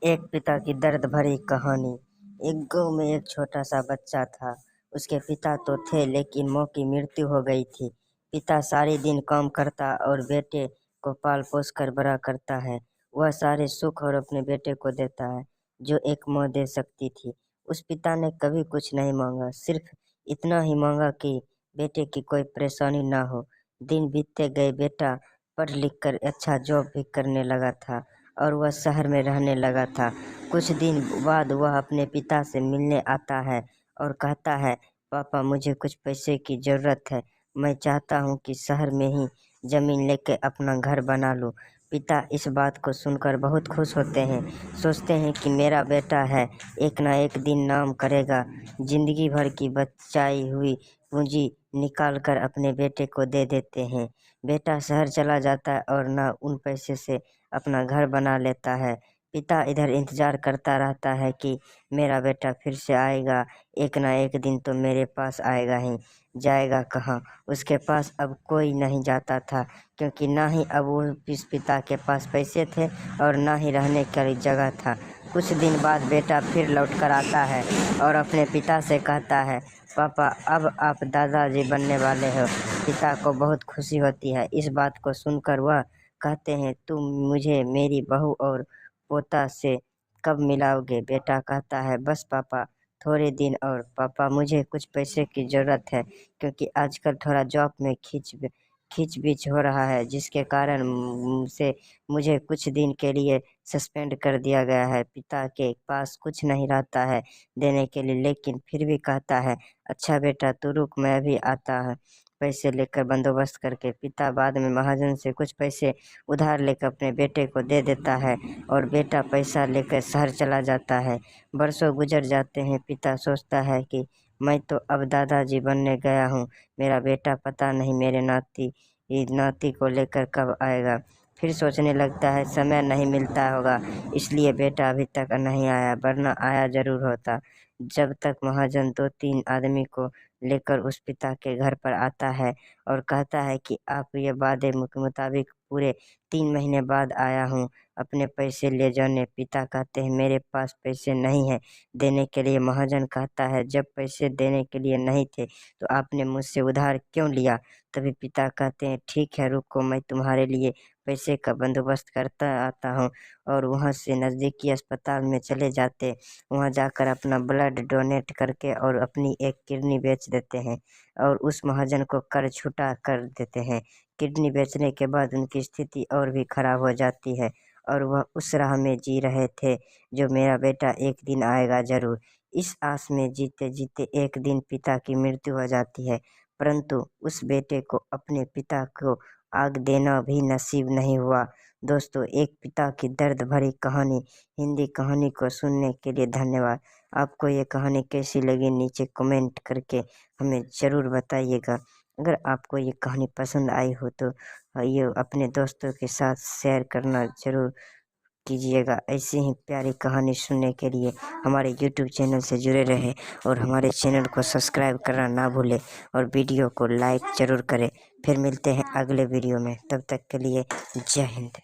एक पिता की दर्द भरी कहानी। एक गांव में एक छोटा सा बच्चा था। उसके पिता तो थे लेकिन माँ की मृत्यु हो गई थी। पिता सारे दिन काम करता और बेटे को पाल पोस कर बड़ा करता है। वह सारे सुख और अपने बेटे को देता है जो एक माँ दे सकती थी। उस पिता ने कभी कुछ नहीं मांगा, सिर्फ इतना ही मांगा कि बेटे की कोई परेशानी ना हो। दिन बीतते गए, बेटा पढ़ लिख कर अच्छा जॉब भी करने लगा था और वह शहर में रहने लगा था। कुछ दिन बाद वह अपने पिता से मिलने आता है और कहता है, पापा मुझे कुछ पैसे की ज़रूरत है। मैं चाहता हूँ कि शहर में ही ज़मीन लेके अपना घर बना लूँ। पिता इस बात को सुनकर बहुत खुश होते हैं, सोचते हैं कि मेरा बेटा है, एक ना एक दिन नाम करेगा। जिंदगी भर की बचाई हुई पूंजी निकाल कर अपने बेटे को दे देते हैं। बेटा शहर चला जाता है और ना उन पैसे से अपना घर बना लेता है। पिता इधर इंतजार करता रहता है कि मेरा बेटा फिर से आएगा, एक ना एक दिन तो मेरे पास आएगा ही। जाएगा कहाँ? उसके पास अब कोई नहीं जाता था, क्योंकि ना ही अब वो इस पिता के पास पैसे थे और ना ही रहने की जगह था। कुछ दिन बाद बेटा फिर लौट कर आता है और अपने पिता से कहता है, पापा अब आप दादाजी बनने वाले हो। पिता को बहुत खुशी होती है। इस बात को सुनकर वह कहते हैं, तुम मुझे मेरी बहू और पोता से कब मिलाओगे? बेटा कहता है, बस पापा थोड़े दिन और। पापा मुझे कुछ पैसे की ज़रूरत है, क्योंकि आजकल थोड़ा जॉब में खींच बीच हो रहा है, जिसके कारण से मुझे कुछ दिन के लिए सस्पेंड कर दिया गया है। पिता के पास कुछ नहीं रहता है देने के लिए, लेकिन फिर भी कहता है, अच्छा बेटा तू रुक, मैं अभी आता है पैसे लेकर बंदोबस्त करके। पिता बाद में महाजन से कुछ पैसे उधार लेकर अपने बेटे को दे देता है और बेटा पैसा लेकर शहर चला जाता है। बरसों गुजर जाते हैं। पिता सोचता है कि मैं तो अब दादाजी बनने गया हूँ, मेरा बेटा पता नहीं मेरे नाती को लेकर कब आएगा। फिर सोचने लगता है समय नहीं मिलता होगा, इसलिए बेटा अभी तक नहीं आया, वरना आया जरूर होता। जब तक महाजन 2-3 आदमी को लेकर उस पिता के घर पर आता है और कहता है कि आप ये वादे के मुताबिक पूरे 3 महीने बाद आया हूँ, अपने पैसे ले जाने। पिता कहते हैं, मेरे पास पैसे नहीं है देने के लिए। महाजन कहता है, जब पैसे देने के लिए नहीं थे तो आपने मुझसे उधार क्यों लिया? तभी पिता कहते हैं, ठीक है रुको, मैं तुम्हारे लिए पैसे का बंदोबस्त करता आता हूँ। और वहाँ से नज़दीकी अस्पताल में चले जाते, वहाँ जाकर अपना ब्लड डोनेट करके और अपनी एक किडनी बेच देते हैं और उस महाजन को कर छुटा कर देते हैं। किडनी बेचने के बाद उनकी स्थिति और भी खराब हो जाती है और वह उस राह में जी रहे थे जो मेरा बेटा एक दिन आएगा जरूर। इस आस में जीते जीते एक दिन पिता की मृत्यु हो जाती है, परंतु उस बेटे को अपने पिता को आग देना भी नसीब नहीं हुआ। दोस्तों, एक पिता की दर्द भरी कहानी हिंदी कहानी को सुनने के लिए धन्यवाद। आपको ये कहानी कैसी लगी नीचे कमेंट करके हमें ज़रूर बताइएगा। अगर आपको ये कहानी पसंद आई हो तो ये अपने दोस्तों के साथ शेयर करना ज़रूर कीजिएगा। ऐसी ही प्यारी कहानी सुनने के लिए हमारे यूट्यूब चैनल से जुड़े रहें और हमारे चैनल को सब्सक्राइब करना ना भूलें और वीडियो को लाइक ज़रूर करें। फिर मिलते हैं अगले वीडियो में, तब तक के लिए जय हिंद।